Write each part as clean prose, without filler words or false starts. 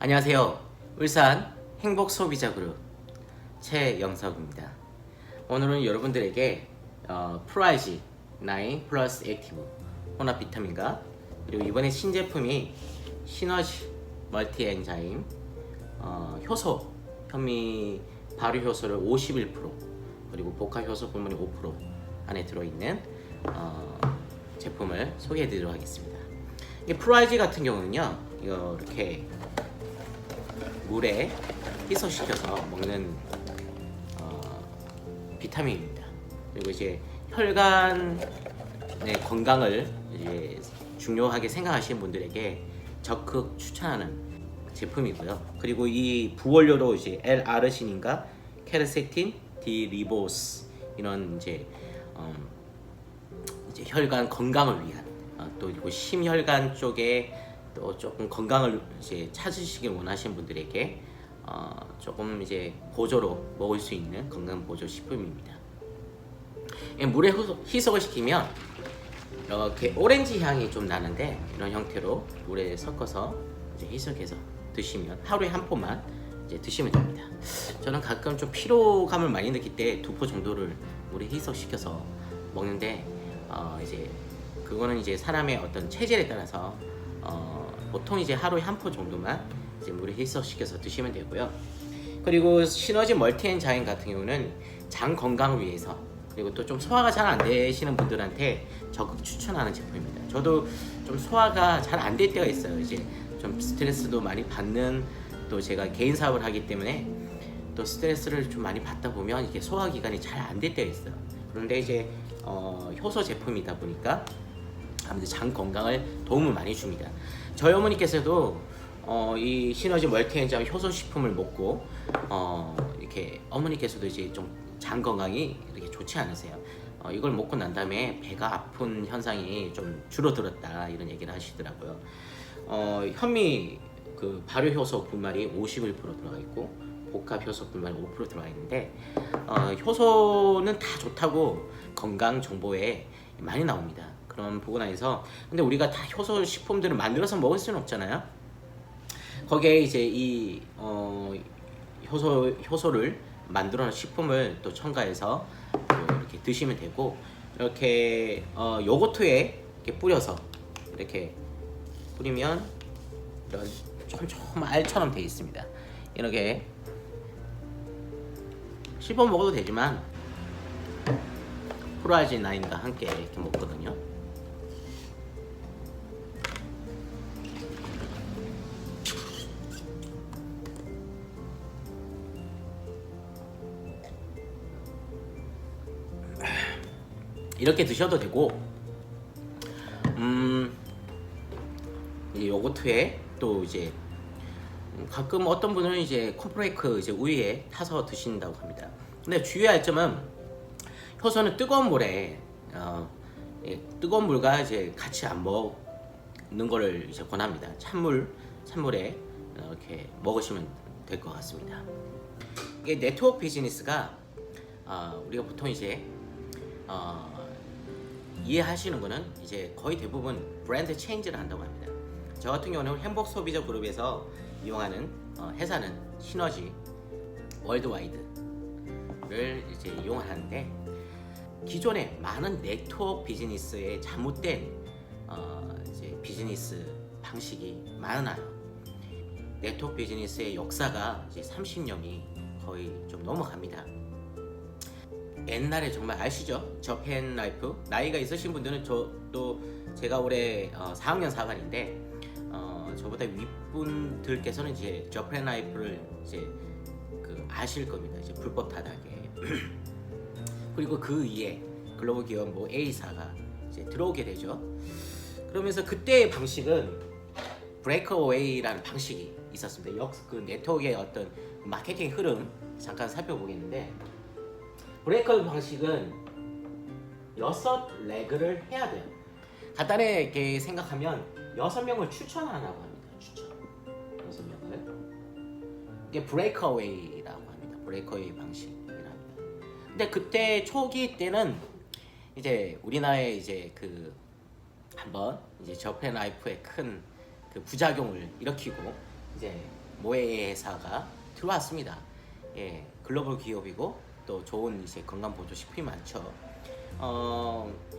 안녕하세요. 울산 행복소비자그룹 최영석입니다. 오늘은 여러분들에게 프라이지 9 플러스 액티브 혼합 비타민과 그리고 이번에 신제품이 시너지 멀티 엔자임 효소 현미 발효 효소를 51% 그리고 복합 효소 분말이 5% 안에 들어있는 제품을 소개해드리도록 하겠습니다. 이 프라이지 같은 경우는요, 이렇게 물에 희석시켜서 먹는 비타민입니다. 그리고 이제 혈관의 건강을 이제 중요하게 생각하시는 분들에게 적극 추천하는 제품이고요. 그리고 이 부원료로 이제 L-아르시닌과 케르세틴, D-리보스 이런 이제 혈관 건강을 위한 또 그리고 심혈관 쪽에 또 조금 건강을 이제 찾으시길 원하시는 분들에게 조금 이제 보조로 먹을 수 있는 건강 보조 식품입니다. 물에 희석을 시키면 이렇게 오렌지 향이 좀 나는데 이런 형태로 물에 섞어서 이제 희석해서 드시면 하루에 한 포만 이제 드시면 됩니다. 저는 가끔 좀 피로감을 많이 느낄 때 2포 정도를 물에 희석시켜서 먹는데 이제 그거는 이제 사람의 어떤 체질에 따라서 보통 이제 하루에 한 포 정도만 이제 물에 희석시켜서 드시면 되고요. 그리고 시너지 멀티엔자임 같은 경우는 장 건강을 위해서 그리고 또 좀 소화가 잘 안 되시는 분들한테 적극 추천하는 제품입니다. 저도 좀 소화가 잘 안 될 때가 있어요. 이제 좀 스트레스도 많이 받는 또 제가 개인 사업을 하기 때문에 또 스트레스를 좀 많이 받다 보면 이게 소화 기관이 잘 안 될 때가 있어요. 그런데 이제 효소 제품이다 보니까 아무래도 장 건강을 도움을 많이 줍니다. 저희 어머니께서도 이 시너지 멀티엔자임 효소 식품을 먹고 이렇게 어머니께서도 이제 좀 장 건강이 이렇게 좋지 않으세요. 이걸 먹고 난 다음에 배가 아픈 현상이 좀 줄어들었다 이런 얘기를 하시더라고요. 현미 그 발효 효소 분말이 51% 들어가 있고 복합 효소 분말이 5% 들어가 있는데 효소는 다 좋다고 건강 정보에 많이 나옵니다. 그런 부분 안에서 근데 우리가 다 효소 식품들을 만들어서 먹을 수는 없잖아요. 거기에 이제 이 효소를 만들어 놓은 식품을 또 첨가해서 또 이렇게 드시면 되고 이렇게 요거트에 이렇게 뿌려서 이렇게 뿌리면 이런 촘촘한 알처럼 되어 있습니다. 이렇게 씹어 먹어도 되지만 프라이지 9과 함께 이렇게 먹거든요. 이렇게 드셔도 되고 이 요거트에 또 이제 가끔 어떤 분은 이제 콘프레이크 이제 우유에 타서 드신다고 합니다. 근데 주의할 점은 효소는 뜨거운 물에 뜨거운 물과 이제 같이 안 먹는 거를 이제 권합니다. 찬물에 이렇게 먹으시면 될 것 같습니다. 이게 네트워크 비즈니스가 우리가 보통 이제 이해하시는 거는 이제 거의 대부분 브랜드 체인지를 한다고 합니다. 저 같은 경우는 행복 소비자 그룹에서 이용하는 회사는 시너지 월드와이드를 이제 이용하는데 기존의 많은 네트워크 비즈니스의 잘못된 이제 비즈니스 방식이 많아요. 네트워크 비즈니스의 역사가 이제 30년이 거의 좀 넘어갑니다. 옛날에 정말 아시죠? 저펜 라이프 나이가 있으신 분들은 저도 제가 올해 4학년 4반인데 저보다 윗분들께서는 이제 저펜 라이프를 이제 아실 겁니다. 이제 불법 타락에 그리고 그 위에 글로벌 기업 뭐 A사가 이제 들어오게 되죠. 그러면서 그때의 방식은 브레이크어웨이라는 방식이 있었습니다. 그 네트워크의 어떤 마케팅 흐름 잠깐 살펴보겠는데 브레이크어웨이 방식은 6레그를 해야 돼요. 간단하게 생각하면 6명을 추천하라고 합니다. 추천 6명을 이게 브레이크어웨이라고 합니다. 브레이크어웨이 방식이랍니다. 근데 그때 초기 때는 이제 우리나라에 이제 그 한번 이제 저펜 라이프의 큰 그 부작용을 일으키고 이제 모해 회사가 들어왔습니다. 예, 글로벌 기업이고 또 좋은 이제 건강 보조 식품이 많죠.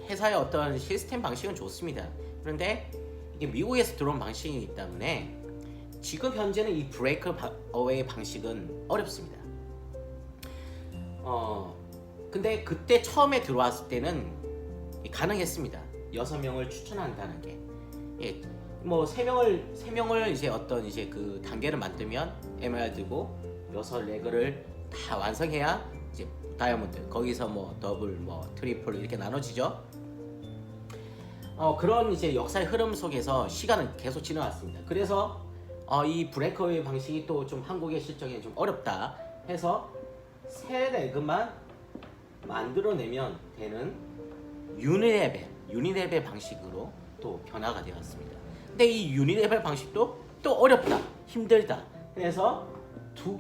회사의 어떤 시스템 방식은 좋습니다. 그런데 이게 미국에서 들어온 방식이기 때문에 지금 현재는 이 브레이크 어웨이 방식은 어렵습니다. 근데 그때 처음에 들어왔을 때는 가능했습니다. 6명을 추천한다는 게. 예, 뭐 3명을 이제 어떤 이제 그 단계를 만들면 에메랄드고 6레그를 다 완성해야 이제 다이아몬드, 거기서 뭐 더블, 뭐 트리플 이렇게 나눠지죠. 그런 이제 역사의 흐름 속에서 시간은 계속 지나왔습니다. 그래서 이 브레이크어웨이 방식이 또 좀 한국의 실정에 좀 어렵다 해서 3레그만 만들어내면 되는 유니레벨 방식으로 또 변화가 되었습니다. 근데 이 유니레벨 방식도 또 어렵다, 힘들다. 그래서 두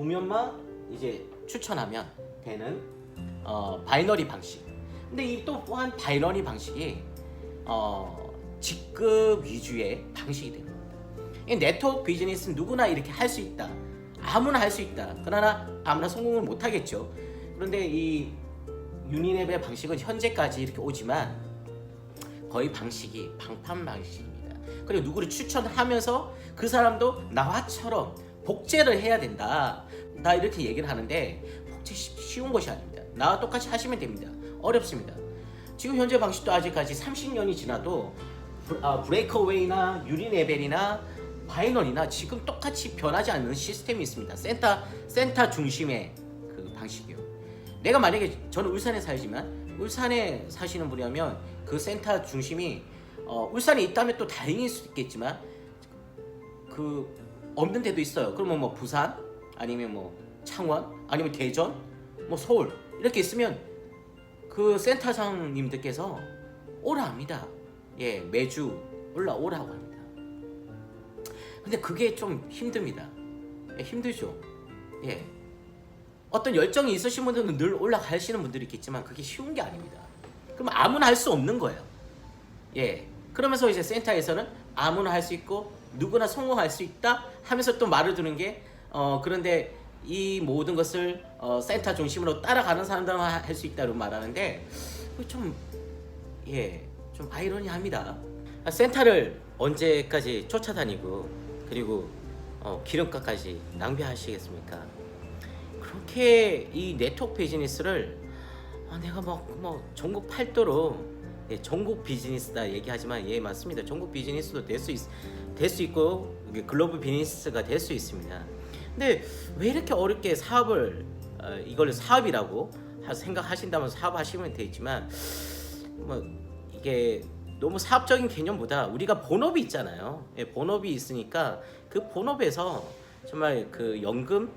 면만 이제 추천하면 되는 바이너리 방식. 근데 이 또한 바이너리 방식이 직급 위주의 방식이 됩니다. 이 네트워크 비즈니스는 누구나 이렇게 할 수 있다. 아무나 할 수 있다. 그러나 아무나 성공을 못 하겠죠. 그런데 이 유니레벨 방식은 현재까지 이렇게 오지만 거의 방식이 방판 방식입니다. 그리고 누구를 추천하면서 그 사람도 나와처럼 복제를 해야 된다. 나 이렇게 얘기를 하는데 복제 쉬운 것이 아닙니다. 나와 똑같이 하시면 됩니다. 어렵습니다. 지금 현재 방식도 아직까지 30년이 지나도 브레이크어웨이나 유니레벨이나 바이너리나 지금 똑같이 변하지 않는 시스템이 있습니다. 센터 중심의 그 방식이요. 내가 만약에 저는 울산에 살지만 울산에 사시는 분이라면 그 센터 중심이 울산에 있다면 또 다행일 수도 있겠지만 그 없는 데도 있어요. 그러면 뭐 부산 아니면 뭐 창원 아니면 대전 뭐 서울 이렇게 있으면 그 센터장님들께서 오라 합니다. 예, 매주 올라오라고 합니다. 근데 그게 좀 힘듭니다. 예, 힘들죠. 예. 어떤 열정이 있으신 분들은 늘 올라가시는 분들이 있겠지만 그게 쉬운 게 아닙니다. 그럼 아무나 할 수 없는 거예요. 예. 그러면서 이제 센터에서는 아무나 할 수 있고 누구나 성공할 수 있다 하면서 또 말을 두는 게 그런데 이 모든 것을 센터 중심으로 따라가는 사람들만 할 수 있다고 말하는데 좀 아이러니합니다. 센터를 언제까지 쫓아다니고 그리고 기름값까지 낭비하시겠습니까? 그렇게 이 네트워크 비즈니스를 내가 뭐 전국 팔도로 전국 비즈니스다 얘기하지만 예 맞습니다. 전국 비즈니스도 될 수 있고 글로벌 비즈니스가 될 수 있습니다. 근데 왜 이렇게 어렵게 사업을 이걸 사업이라고 생각하신다면 사업하시면 되지만 뭐 이게 너무 사업적인 개념보다 우리가 본업이 있잖아요. 예, 본업이 있으니까 그 본업에서 정말 그 연금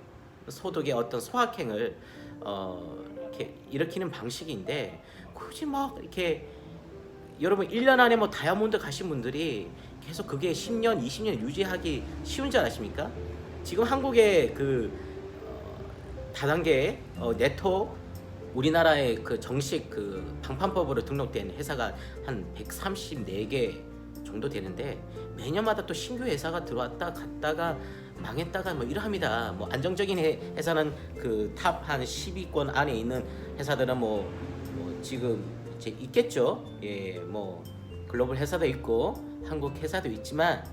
소득의 어떤 소확행을 이렇게 일으키는 방식인데 굳이 막 이렇게 여러분 1년 안에 뭐 다이아몬드 가신 분들이 계속 그게 10년, 20년 유지하기 쉬운 줄 아십니까? 지금 한국의 그 다단계 네토 우리나라의 그 정식 그 방판법으로 등록된 회사가 한 134개 정도 되는데 매년마다 또 신규 회사가 들어왔다 갔다가 망했다가 뭐 이러합니다. 뭐 안정적인 회사는 그 탑 한 10위권 안에 있는 회사들은 뭐 지금 이제 있겠죠. 예, 뭐 글로벌 회사도 있고 한국 회사도 있지만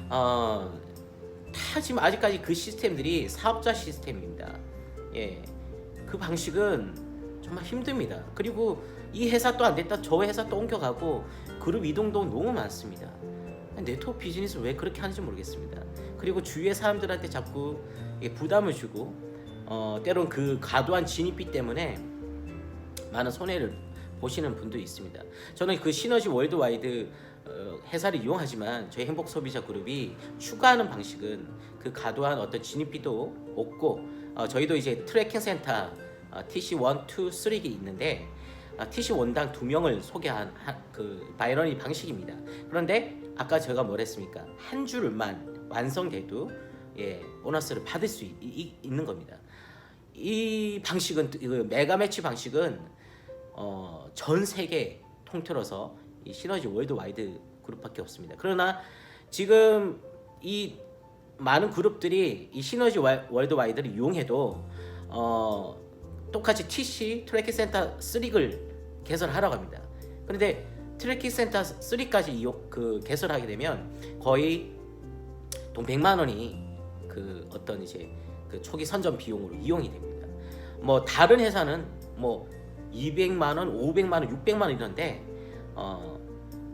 다 지금 아직까지 그 시스템들이 사업자 시스템입니다. 예, 그 방식은 정말 힘듭니다. 그리고 이 회사 또 안 됐다 저 회사 또 옮겨가고 그룹 이동도 너무 많습니다. 네트워크 비즈니스 왜 그렇게 하는지 모르겠습니다. 그리고 주위의 사람들한테 자꾸 부담을 주고 때론 그 과도한 진입비 때문에 많은 손해를 보시는 분도 있습니다. 저는 그 시너지 월드와이드 회사를 이용하지만 저희 행복 소비자 그룹이 추가하는 방식은 그 과도한 어떤 진입비도 없고 저희도 이제 트래킹 센터 TC1, 2, 3가 있는데 TC1당 2명을 소개한 그 바이너리 방식입니다. 그런데 아까 제가 뭘 했습니까? 한 줄만 완성돼도 보너스를 받을 수 있는 겁니다. 이 방식은 그 메가 매치 방식은 전 세계 통틀어서 이 시너지 월드와이드 그룹밖에 없습니다. 그러나 지금 이 많은 그룹들이 이 시너지 월드와이드를 이용해도 똑같이 TC 트래킹 센터 3를 개설하라고 합니다. 그런데 트래킹 센터 3까지 개설하게 되면 거의 돈 100만 원이 그 어떤 이제 그 초기 선점 비용으로 이용이 됩니다. 뭐 다른 회사는 뭐 200만 원, 500만 원, 600만 원 이런데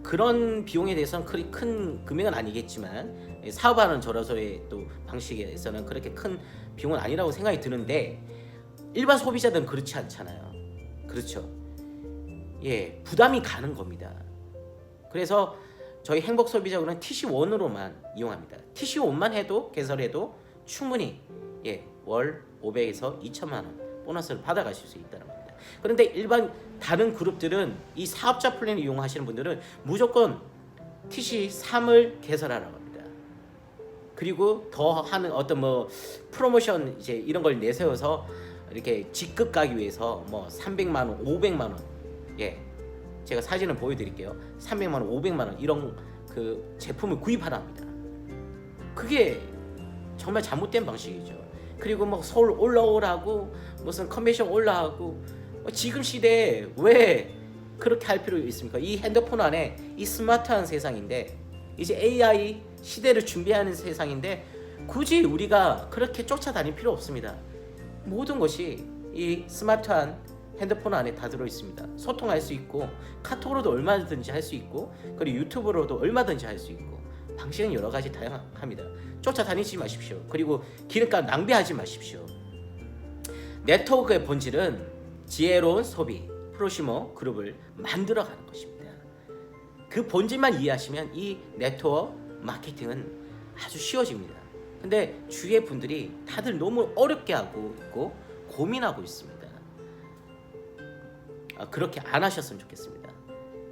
그런 비용에 대해서는 그리 큰 금액은 아니겠지만 사업하는 저로서의 또 방식에서는 그렇게 큰 비용은 아니라고 생각이 드는데 일반 소비자들은 그렇지 않잖아요. 그렇죠. 예, 부담이 가는 겁니다. 그래서 저희 행복 소비자고는 TC1으로만 이용합니다. TC1만 해도 개설해도 충분히 예, 월 500에서 2천만 원 보너스를 받아가실 수 있다는 겁니다. 그런데 일반 다른 그룹들은 이 사업자 플랜을 이용하시는 분들은 무조건 TC3을 개설하라고 합니다. 그리고 더 하는 어떤 뭐 프로모션 이제 이런 걸 내세워서 이렇게 직급 가기 위해서 뭐 300만 원, 500만 원, 예, 제가 사진을 보여드릴게요. 300만 원, 500만 원 이런 그 제품을 구입하라 합니다. 그게 정말 잘못된 방식이죠. 그리고 뭐 서울 올라오라고 무슨 컨벤션 올라가고 지금 시대에 왜 그렇게 할 필요 있습니까? 이 핸드폰 안에 이 스마트한 세상인데 이제 AI 시대를 준비하는 세상인데 굳이 우리가 그렇게 쫓아다닐 필요 없습니다. 모든 것이 이 스마트한 핸드폰 안에 다 들어 있습니다. 소통할 수 있고 카톡으로도 얼마든지 할 수 있고 그리고 유튜브로도 얼마든지 할 수 있고 방식은 여러 가지 다양합니다. 쫓아다니지 마십시오. 그리고 기름값 낭비하지 마십시오. 네트워크의 본질은 지혜로운 소비, 프로시머 그룹을 만들어가는 것입니다. 그 본질만 이해하시면 이 네트워크 마케팅은 아주 쉬워집니다. 근데 주위의 분들이 다들 너무 어렵게 하고 있고 고민하고 있습니다. 그렇게 안 하셨으면 좋겠습니다.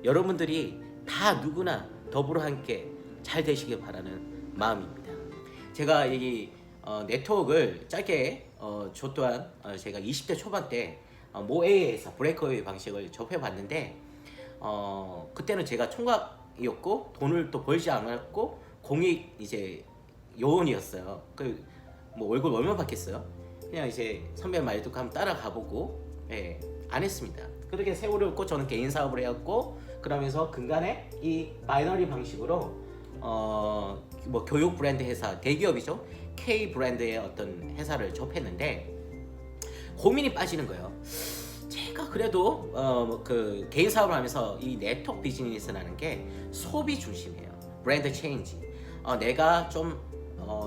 여러분들이 다 누구나 더불어 함께 잘 되시길 바라는 마음입니다. 제가 이 네트워크를 짧게 저 또한 제가 20대 초반 때 모 A에서 브레이크웨이 방식을 접해봤는데 그때는 제가 총각이었고 돈을 또 벌지 않았고 공익 이제 요원이었어요. 그 뭐 월급 얼마 받겠어요? 그냥 이제 선배 말 듣고 한번 따라가보고 예, 안 했습니다. 그렇게 세월을 얻고 저는 개인 사업을 해왔고 그러면서 근간에 이 바이너리 방식으로 뭐 교육 브랜드 회사 대기업이죠. K 브랜드의 어떤 회사를 접했는데 고민이 빠지는 거예요. 제가 그래도 그 개인 사업을 하면서 이 네트워크 비즈니스라는 게 소비 중심이에요. 브랜드 체인지. 내가 좀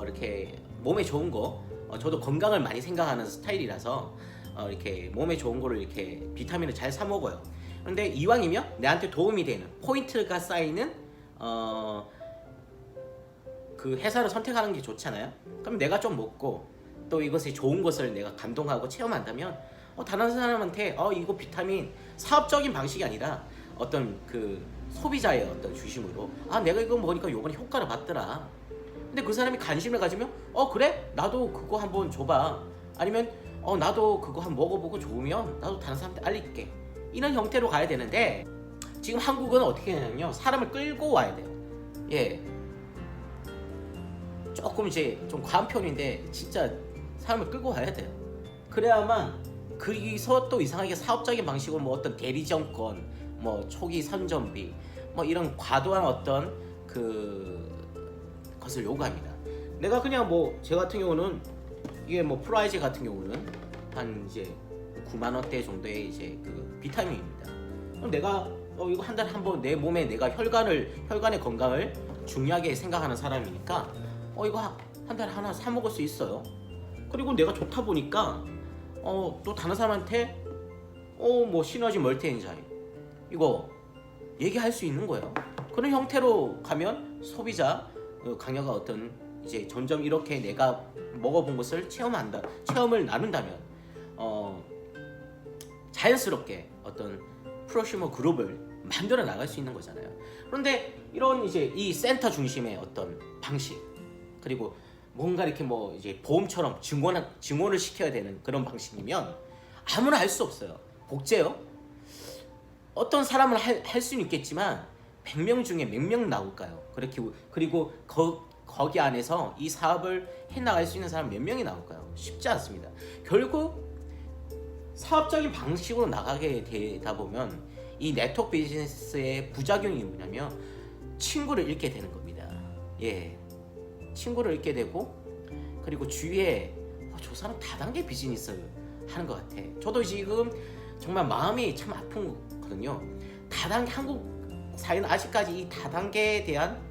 이렇게 몸에 좋은 거, 저도 건강을 많이 생각하는 스타일이라서 이렇게 몸에 좋은 거를 이렇게 비타민을 잘 사 먹어요. 그런데 이왕이면 내한테 도움이 되는 포인트가 쌓이는 그 회사를 선택하는 게 좋잖아요. 그럼 내가 좀 먹고 또 이것에 좋은 것을 내가 감동하고 체험한다면 다른 사람한테 이거 비타민 사업적인 방식이 아니라 어떤 그 소비자의 어떤 중심으로 내가 이거 먹으니까 요번에 효과를 봤더라. 근데 그 사람이 관심을 가지면 그래? 나도 그거 한번 줘봐. 아니면 나도 그거 한번 먹어보고 좋으면 나도 다른 사람한테 알릴게. 이런 형태로 가야 되는데 지금 한국은 어떻게 하냐면요. 사람을 끌고 와야 돼요. 예. 조금 이제 좀 과한 편인데 진짜 사람을 끌고 와야 돼요. 그래야만 거기서 또 이상하게 사업적인 방식으로 뭐 어떤 대리점권, 뭐 초기 선점비, 뭐 이런 과도한 어떤 그 것을 요구합니다. 내가 그냥 뭐 제 같은 경우는 이게 뭐 프라이즈 같은 경우는 한 이제 9만 원대 정도의 이제 그 비타민입니다. 그럼 내가 이거 한 달에 한 번 내 몸에 내가 혈관의 건강을 중요하게 생각하는 사람이니까 이거 한 달에 하나 사 먹을 수 있어요. 그리고 내가 좋다 보니까 또 다른 사람한테 뭐 시너지 멀티엔자임 이거 얘기할 수 있는 거예요. 그런 형태로 가면 소비자 강요가 어떤 이제 점점 이렇게 내가 먹어본 것을 체험을 나눈다면 자연스럽게 어떤 프로슈머 그룹을 만들어 나갈 수 있는 거잖아요. 그런데 이런 이제 이 센터 중심의 어떤 방식 그리고 뭔가 이렇게 뭐 이제 보험처럼 증원을 시켜야 되는 그런 방식이면 아무나 할 수 없어요. 복제요. 어떤 사람은 할 수는 있겠지만 100명 중에 몇 명 나올까요? 그리고 거기 안에서 이 사업을 해나갈 수 있는 사람 몇 명이 나올까요? 쉽지 않습니다. 결국 사업적인 방식으로 나가게 되다 보면 이 네트워크 비즈니스의 부작용이 뭐냐면 친구를 잃게 되는 겁니다. 예, 친구를 잃게 되고, 그리고 주위에 저 사람 다단계 비즈니스 하는 것 같아. 저도 지금 정말 마음이 참 아픈 거거든요. 다단계, 한국 사회는 아직까지 이 다단계에 대한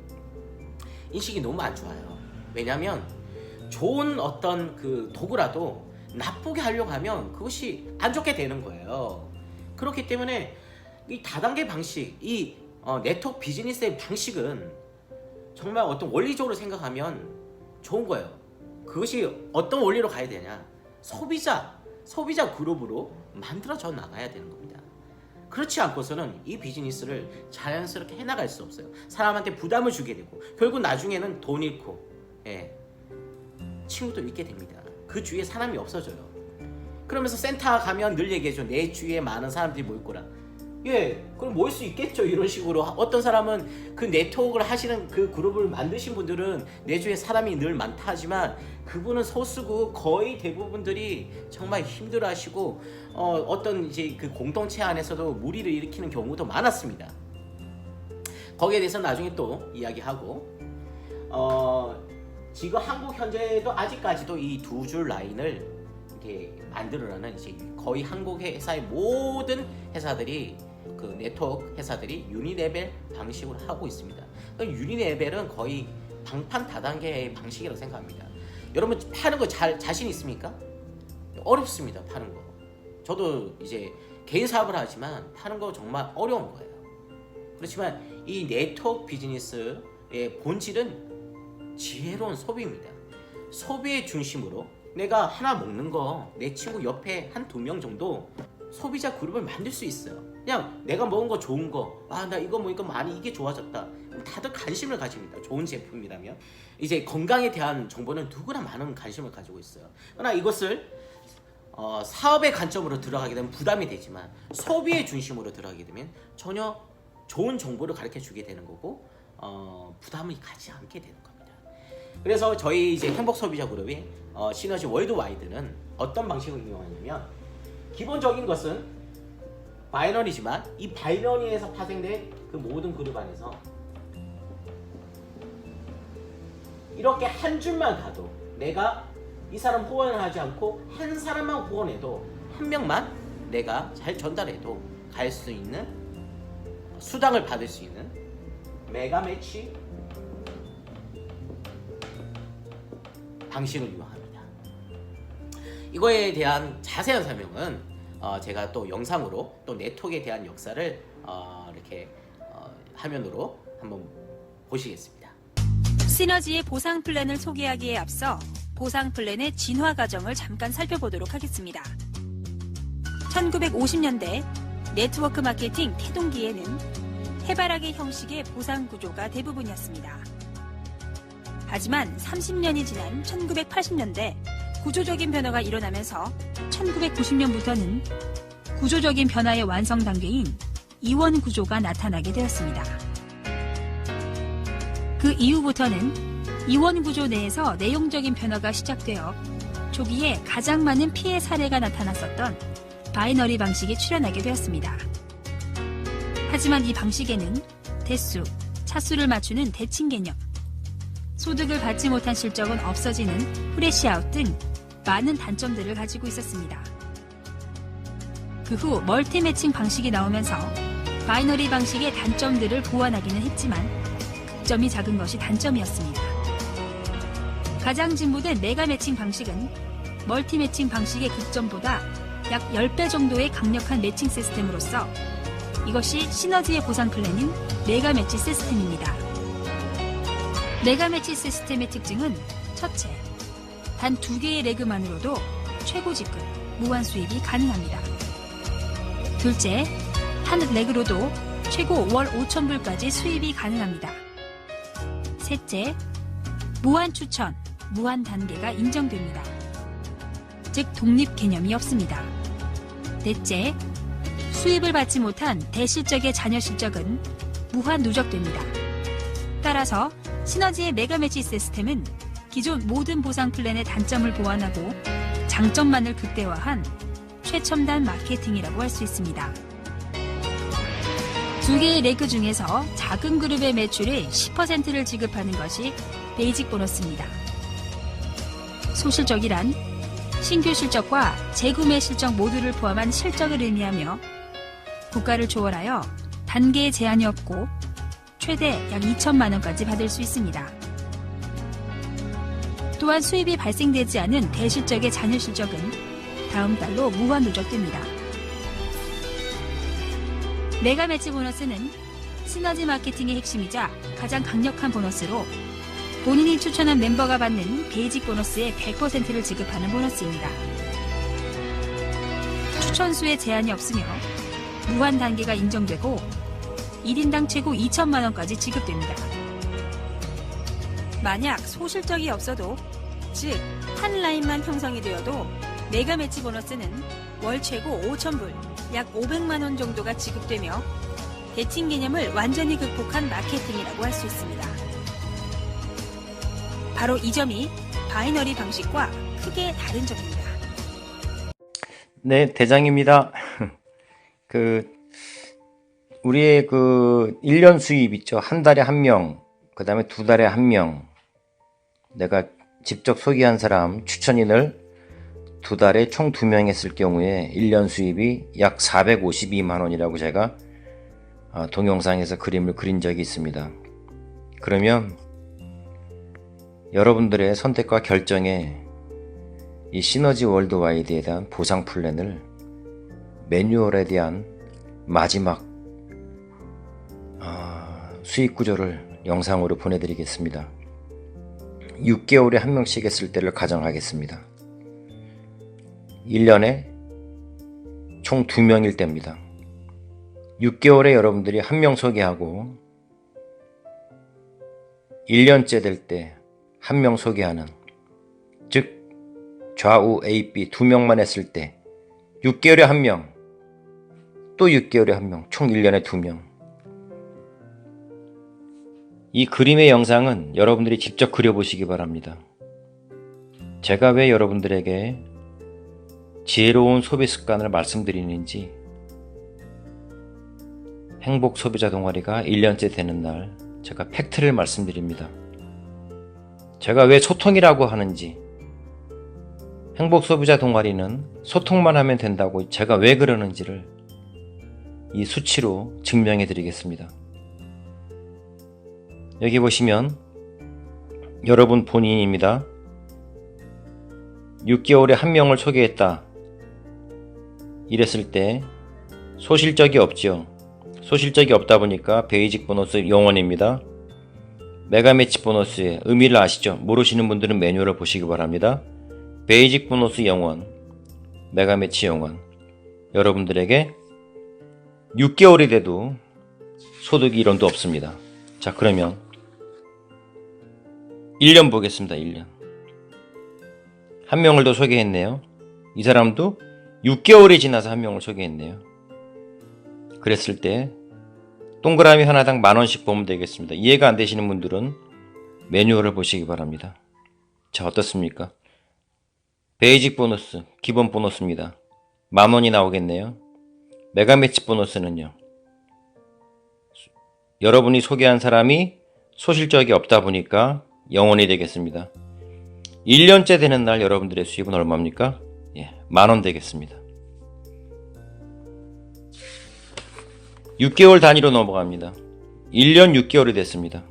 인식이 너무 안 좋아요. 왜냐면 좋은 어떤 그 도구라도 나쁘게 하려고 하면 그것이 안 좋게 되는 거예요. 그렇기 때문에 이 다단계 방식, 이 네트워크 비즈니스의 방식은 정말 어떤 원리적으로 생각하면 좋은 거예요. 그것이 어떤 원리로 가야 되냐? 소비자 그룹으로 만들어져 나가야 되는 겁니다. 그렇지 않고서는 이 비즈니스를 자연스럽게 해나갈 수 없어요. 사람한테 부담을 주게 되고 결국 나중에는 돈 잃고, 예, 친구도 잃게 됩니다. 그 주위에 사람이 없어져요. 그러면서 센터 가면 늘 얘기해줘. 내 주위에 많은 사람들이 모일 거라. 예, 그럼 모일 수 있겠죠. 이런 식으로 어떤 사람은 그 네트워크를 하시는 그 그룹을 만드신 분들은 내 주위에 사람이 늘 많다 하지만 그분은 소수고 거의 대부분들이 정말 힘들어하시고 어떤 이제 그 공동체 안에서도 무리를 일으키는 경우도 많았습니다. 거기에 대해서 나중에 또 이야기하고, 지금 한국 현재도 아직까지도 이 두 줄 라인을 이렇게 만들어라는 이제 거의 한국 회사의 모든 회사들이, 그 네트워크 회사들이 유니레벨 방식으로 하고 있습니다. 유니레벨은 거의 방판 다단계의 방식이라고 생각합니다. 여러분 파는 거 자신 있습니까? 어렵습니다. 파는 거. 저도 이제 개인 사업을 하지만 파는 거 정말 어려운 거예요. 그렇지만 이 네트워크 비즈니스의 본질은 지혜로운 소비입니다. 소비의 중심으로 내가 하나 먹는 거 내 친구 옆에 한 2명 정도 소비자 그룹을 만들 수 있어요. 그냥 내가 먹은 거 좋은 거, 나 이거 먹으니까 많이 이게 좋아졌다. 다들 관심을 가집니다. 좋은 제품이라면. 이제 건강에 대한 정보는 누구나 많은 관심을 가지고 있어요. 그러나 이것을 사업의 관점으로 들어가게 되면 부담이 되지만 소비의 중심으로 들어가게 되면 전혀 좋은 정보를 가르쳐 주게 되는 거고 부담이 가지 않게 되는 겁니다. 그래서 저희 이제 행복 소비자 그룹이 시너지 월드와이드는 어떤 방식을 이용하냐면, 기본적인 것은 바이너리지만 이 바이너리에서 파생된 그 모든 그룹 안에서 이렇게 한 줄만 가도, 내가 이 사람 후원을 하지 않고 한 사람만 후원해도, 한 명만 내가 잘 전달해도 갈 수 있는, 수당을 받을 수 있는 메가 매치 방식을 이용합니다. 이거에 대한 자세한 설명은 제가 또 영상으로, 또 네트워크에 대한 역사를 이렇게 화면으로 한번 보시겠습니다. 시너지의 보상 플랜을 소개하기에 앞서 보상 플랜의 진화 과정을 잠깐 살펴보도록 하겠습니다. 1950년대 네트워크 마케팅 태동기에는 해바라기 형식의 보상 구조가 대부분이었습니다. 하지만 30년이 지난 1980년대 구조적인 변화가 일어나면서 1990년부터는 구조적인 변화의 완성 단계인 이원 구조가 나타나게 되었습니다. 그 이후부터는 이원 구조 내에서 내용적인 변화가 시작되어 초기에 가장 많은 피해 사례가 나타났었던 바이너리 방식이 출현하게 되었습니다. 하지만 이 방식에는 대수, 차수를 맞추는 대칭 개념, 소득을 받지 못한 실적은 없어지는 프레시아웃 등 많은 단점들을 가지고 있었습니다. 그 후 멀티 매칭 방식이 나오면서 바이너리 방식의 단점들을 보완하기는 했지만 극점이 작은 것이 단점이었습니다. 가장 진보된 메가 매칭 방식은 멀티 매칭 방식의 극점보다 약 10배 정도의 강력한 매칭 시스템으로서 이것이 시너지의 보상 플랜인 메가 매치 시스템입니다. 메가 매치 시스템의 특징은 첫째, 단 2개의 레그만으로도 최고 직급, 무한 수입이 가능합니다. 둘째, 한 레그로도 최고 월 5,000불까지 수입이 가능합니다. 셋째, 무한 추천, 무한 단계가 인정됩니다. 즉 독립 개념이 없습니다. 넷째, 수입을 받지 못한 대실적의 잔여 실적은 무한 누적됩니다. 따라서 시너지의 메가매치 시스템은 기존 모든 보상 플랜의 단점을 보완하고 장점만을 극대화한 최첨단 마케팅이라고 할 수 있습니다. 두 개의 레그 중에서 작은 그룹의 매출의 10%를 지급하는 것이 베이직 보너스입니다. 소실적이란 신규 실적과 재구매 실적 모두를 포함한 실적을 의미하며 국가를 초월하여 단계의 제한이 없고 최대 약 2천만 원까지 받을 수 있습니다. 또한 수입이 발생되지 않은 대실적의 잔여 실적은 다음 달로 무한 누적됩니다. 메가 매치 보너스는 시너지 마케팅의 핵심이자 가장 강력한 보너스로 본인이 추천한 멤버가 받는 베이직 보너스의 100%를 지급하는 보너스입니다. 추천수에 제한이 없으며 무한 단계가 인정되고 1인당 최고 2천만 원까지 지급됩니다. 만약 소실적이 없어도, 즉 한 라인만 형성이 되어도 메가 매치 보너스는 월 최고 5,000불, 약 500만 원 정도가 지급되며 대칭 개념을 완전히 극복한 마케팅이라고 할 수 있습니다. 바로 이 점이 바이너리 방식과 크게 다른 점입니다. 네, 대장입니다. 우리의 1년 수입 있죠. 한 달에 한 명, 그 다음에 두 달에 한 명. 내가 직접 소개한 사람, 추천인을 두 달에 총 2명 했을 경우에 1년 수입이 약 452만 원이라고 제가 동영상에서 그림을 그린 적이 있습니다. 그러면 여러분들의 선택과 결정에 이 시너지 월드와이드에 대한 보상 플랜을 매뉴얼에 대한 마지막 수익 구조를 영상으로 보내드리겠습니다. 6개월에 한 명씩 했을 때를 가정하겠습니다. 1년에 총 2명일 때입니다. 6개월에 여러분들이 한 명 소개하고 1년째 될 때 한 명 소개하는, 즉 좌우 A, B 2명만 했을 때 6개월에 한 명, 또 6개월에 한 명, 총 1년에 2명. 이 그림의 영상은 여러분들이 직접 그려보시기 바랍니다. 제가 왜 여러분들에게 지혜로운 소비 습관을 말씀드리는지, 행복 소비자 동아리가 1년째 되는 날 제가 팩트를 말씀드립니다. 제가 왜 소통이라고 하는지, 행복 소비자 동아리는 소통만 하면 된다고 제가 왜 그러는지를 이 수치로 증명해 드리겠습니다. 여기 보시면 여러분 본인입니다. 6개월에 한 명을 소개했다. 이랬을 때 소실적이 없죠. 소실적이 없다 보니까 베이직 보너스 0원입니다. 메가매치 보너스의 의미를 아시죠? 모르시는 분들은 매뉴얼을 보시기 바랍니다. 베이직 보너스 0원, 메가매치 0원. 여러분들에게 6개월이 돼도 소득 이론도 없습니다. 자, 그러면 1년 보겠습니다. 1년. 한 명을 더 소개했네요. 이 사람도 6개월이 지나서 한 명을 소개했네요. 그랬을 때 동그라미 하나당 10,000원씩 보면 되겠습니다. 이해가 안 되시는 분들은 매뉴얼을 보시기 바랍니다. 자, 어떻습니까? 베이직 보너스, 기본 보너스입니다. 10,000원이 나오겠네요. 메가매치 보너스는요, 여러분이 소개한 사람이 소실적이 없다 보니까 0원이 되겠습니다. 1년째 되는 날 여러분들의 수입은 얼마입니까? 10,000원 되겠습니다. 6개월 단위로 넘어갑니다. 1년 6개월이 됐습니다.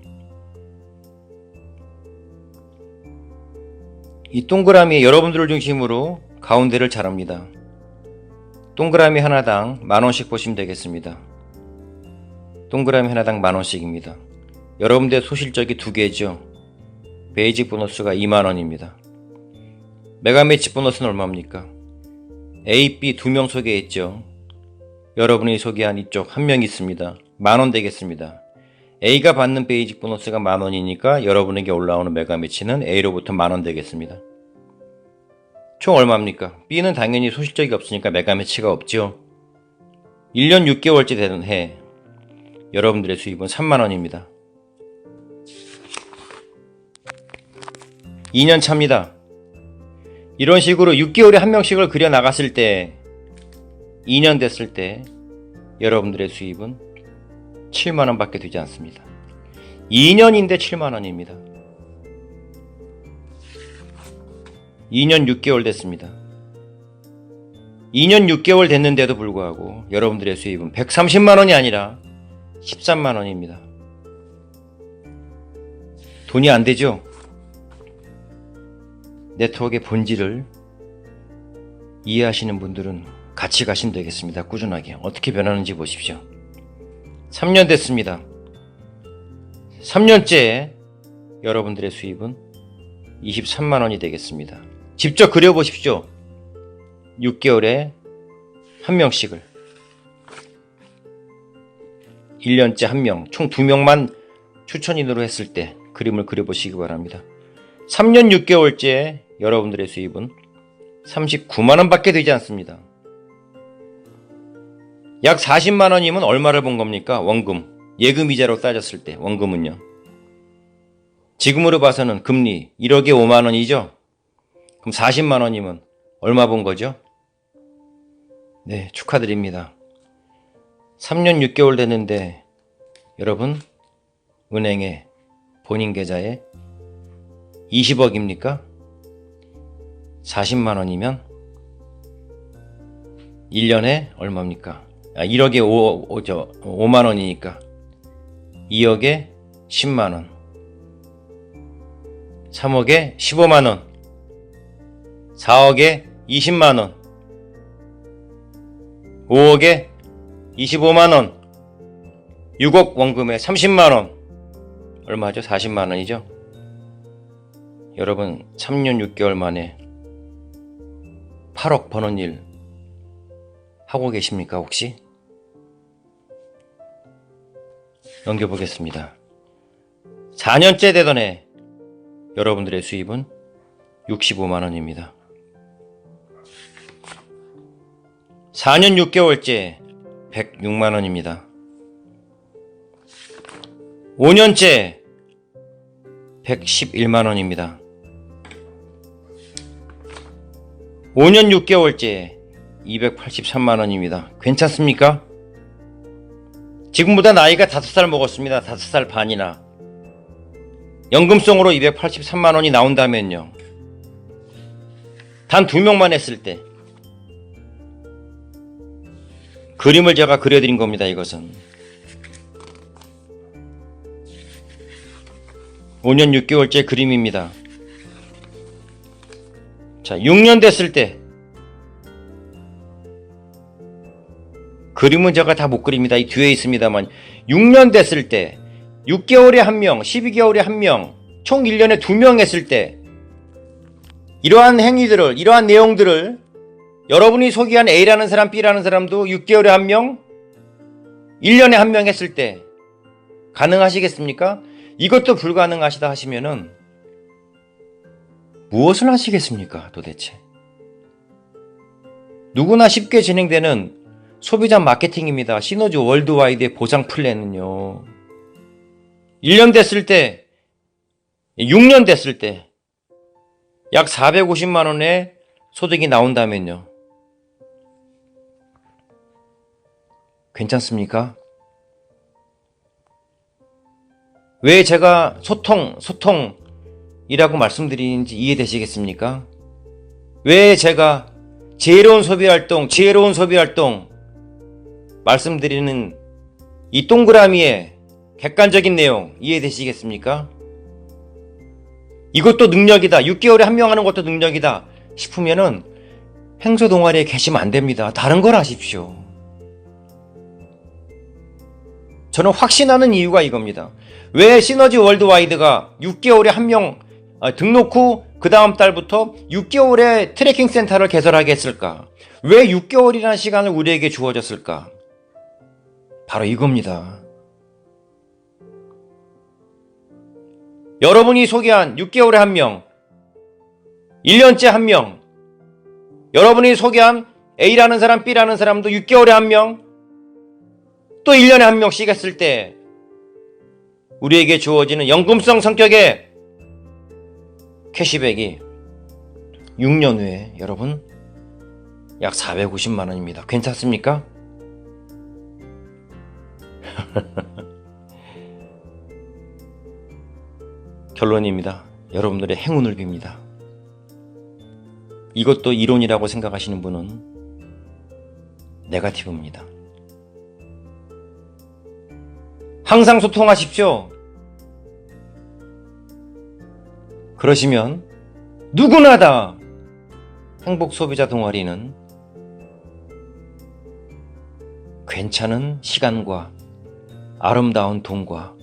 이 동그라미에 여러분들을 중심으로 가운데를 자릅니다. 동그라미 하나당 10,000원씩 보시면 되겠습니다. 동그라미 하나당 10,000원씩입니다. 여러분들의 소실적이 2개죠. 베이직 보너스가 20,000원입니다. 메가매치 보너스는 얼마입니까? A, B 2명 소개했죠. 여러분이 소개한 이쪽 1명 있습니다. 10,000원 되겠습니다. A가 받는 베이직 보너스가 10,000원이니까 여러분에게 올라오는 메가매치는 A로부터 10,000원 되겠습니다. 총 얼마입니까? B는 당연히 소실적이 없으니까 메가매치가 없죠. 1년 6개월째 되는 해 여러분들의 수입은 30,000원입니다. 2년 차입니다. 이런 식으로 6개월에 한 명씩을 그려 나갔을 때 2년 됐을 때 여러분들의 수입은 7만원 밖에 되지 않습니다. 2년인데 7만원입니다. 2년 6개월 됐습니다. 2년 6개월 됐는데도 불구하고 여러분들의 수입은 130만원이 아니라 13만원입니다. 돈이 안 되죠? 네트워크의 본질을 이해하시는 분들은 같이 가시면 되겠습니다. 꾸준하게. 어떻게 변하는지 보십시오. 3년 됐습니다. 3년째 여러분들의 수입은 23만원이 되겠습니다. 직접 그려보십시오. 6개월에 한 명씩을. 1년째 한 명, 총 2명만 추천인으로 했을 때 그림을 그려보시기 바랍니다. 3년 6개월째 여러분들의 수입은 39만원 밖에 되지 않습니다. 약 40만원이면 얼마를 본 겁니까? 원금. 예금이자로 따졌을 때 원금은요. 지금으로 봐서는 금리 1억에 5만원이죠? 그럼 40만원이면 얼마 본 거죠? 네, 축하드립니다. 3년 6개월 됐는데 여러분 은행에 본인 계좌에 20억입니까? 40만원이면 1년에 얼마입니까? 1억에 5만원이니까 2억에 10만원, 3억에 15만원, 4억에 20만원, 5억에 25만원, 6억 원금에 30만원. 얼마죠? 40만원이죠? 여러분 3년 6개월 만에 8억 버는 일 하고 계십니까 혹시? 넘겨보겠습니다. 4년째 되던 해 여러분들의 수입은 65만원입니다. 4년 6개월째 106만원입니다. 5년째 111만원입니다. 5년 6개월째 283만원입니다. 괜찮습니까? 지금보다 나이가 5살 먹었습니다. 5살 반이나. 연금성으로 283만원이 나온다면요. 단 2명만 했을 때. 그림을 제가 그려드린 겁니다. 이것은 5년 6개월째 그림입니다. 자, 6년 됐을 때 그림은 제가 다 못 그립니다. 이 뒤에 있습니다만 6년 됐을 때 6개월에 한 명, 12개월에 한 명, 총 1년에 2명 했을 때 이러한 행위들을, 이러한 내용들을 여러분이 소개한 A라는 사람, B라는 사람도 6개월에 한 명, 1년에 한 명 했을 때 가능하시겠습니까? 이것도 불가능하시다 하시면은 무엇을 하시겠습니까? 도대체. 누구나 쉽게 진행되는 소비자 마케팅입니다. 시너지 월드와이드의 보상 플랜은요. 1년 됐을 때, 6년 됐을 때 약 450만 원의 소득이 나온다면요. 괜찮습니까? 왜 제가 소통이라고 말씀드리는지 이해되시겠습니까? 왜 제가 지혜로운 소비활동 말씀드리는 이 동그라미의 객관적인 내용 이해되시겠습니까? 이것도 능력이다. 6개월에 한 명 하는 것도 능력이다 싶으면은 행소 동아리에 계시면 안 됩니다. 다른 걸 하십시오. 저는 확신하는 이유가 이겁니다. 왜 시너지 월드와이드가 6개월에 한 명 등록 후 그 다음 달부터 6개월의 트래킹 센터를 개설하게 했을까? 왜 6개월이라는 시간을 우리에게 주어졌을까? 바로 이겁니다. 여러분이 소개한 6개월에 한 명, 1년째 한 명, 여러분이 소개한 A라는 사람, B라는 사람도 6개월에 한 명, 또 1년에 한 명씩 했을 때 우리에게 주어지는 연금성 성격의 캐시백이 6년 후에 여러분 약 450만 원입니다. 괜찮습니까? 결론입니다. 여러분들의 행운을 빕니다. 이것도 이론이라고 생각하시는 분은 네거티브입니다. 항상 소통하십시오. 그러시면 누구나 다 행복 소비자 동아리는 괜찮은 시간과 아름다운 돈과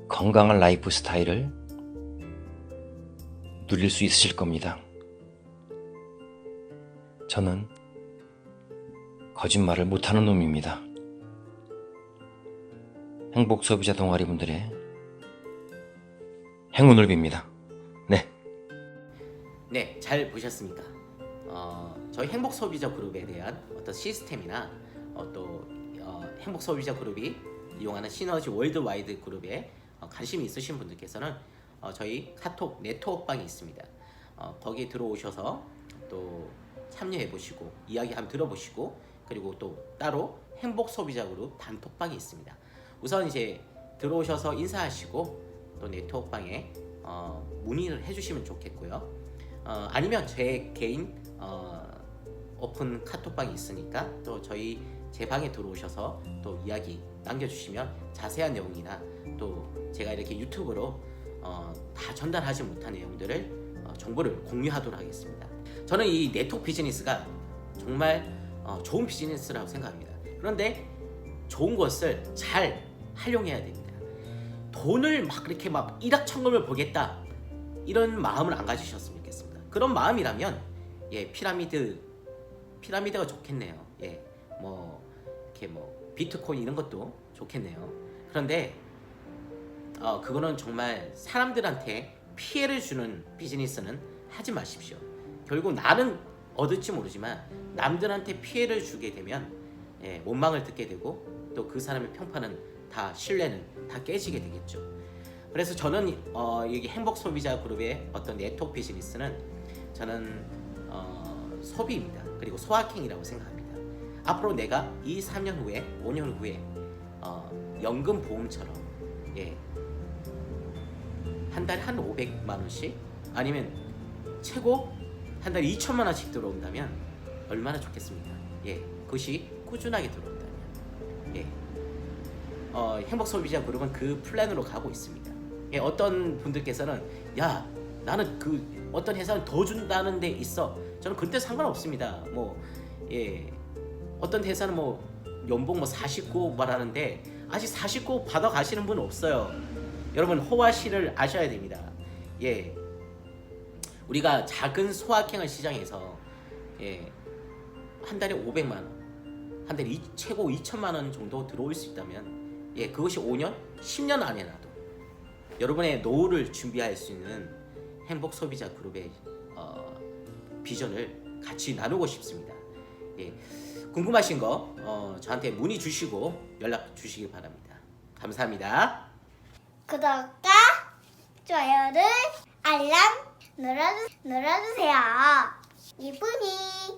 건강한 라이프 스타일을 누릴 수 있으실 겁니다. 저는 거짓말을 못하는 놈입니다. 행복 소비자 동아리 분들의 행운을 빕니다. 네. 네, 잘 보셨습니까? 저희 행복 소비자 그룹에 대한 어떤 시스템이나 또 행복 소비자 그룹이 이용하는 시너지 월드와이드 그룹에 관심이 있으신 분들께서는 저희 카톡 네트워크방이 있습니다. 거기에 들어오셔서 또 참여해 보시고 이야기 한번 들어보시고 그리고 또 따로 행복 소비자 그룹 단톡방이 있습니다. 우선 이제 들어오셔서 인사하시고 또 네트워크방에 문의를 해주시면 좋겠고요. 아니면 제 개인 오픈 카톡방이 있으니까 또 저희 제 방에 들어오셔서 또 이야기 남겨주시면 자세한 내용이나 또 제가 이렇게 유튜브로 다 전달하지 못한 내용들을 정보를 공유하도록 하겠습니다. 저는 이 네트워크 비즈니스가 정말 좋은 비즈니스라고 생각합니다. 그런데 좋은 것을 잘 활용해야 됩니다. 돈을 막 그렇게 막 일확천금을 보겠다 이런 마음을 안 가지셨으면 좋겠습니다. 그런 마음이라면 피라미드가 좋겠네요. 뭐 이렇게 뭐 비트코인 이런 것도 좋겠네요. 그런데 그거는 정말 사람들한테 피해를 주는 비즈니스는 하지 마십시오. 결국 나는 얻을지 모르지만 남들한테 피해를 주게 되면 원망을 듣게 되고 또 그 사람의 평판은 다 신뢰는 다 깨지게 되겠죠. 그래서 저는 여기 행복 소비자 그룹의 어떤 네트워크 비즈니스는 저는 소비입니다. 그리고 소확행이라고 생각합니다. 앞으로 내가 2, 3년 후에 5년 후에 연금 보험처럼 한 달에 한 500만 원씩 아니면 최고 한 달에 2천만 원씩 들어온다면 얼마나 좋겠습니까? 그것이 꾸준하게 들어온다면 행복 소비자 그룹은 그 플랜으로 가고 있습니다. 어떤 분들께서는 야 나는 그 어떤 회사는 더 준다는 데 있어. 저는 그때 상관없습니다. 어떤 회사는 뭐 연봉 49억 말하는데 아직 49억 받아 가시는 분 없어요. 여러분 호화시를 아셔야 됩니다. 우리가 작은 소확행을 시장에서 한 달에 500만 원, 한 달에 최고 2천만 원 정도 들어올 수 있다면 그것이 5년, 10년 안에 나도 여러분의 노후를 준비할 수 있는 행복 소비자 그룹의 비전을 같이 나누고 싶습니다. 궁금하신 거 저한테 문의 주시고 연락 주시기 바랍니다. 감사합니다. 구독과 좋아요를 알람 눌러주세요. 이쁜이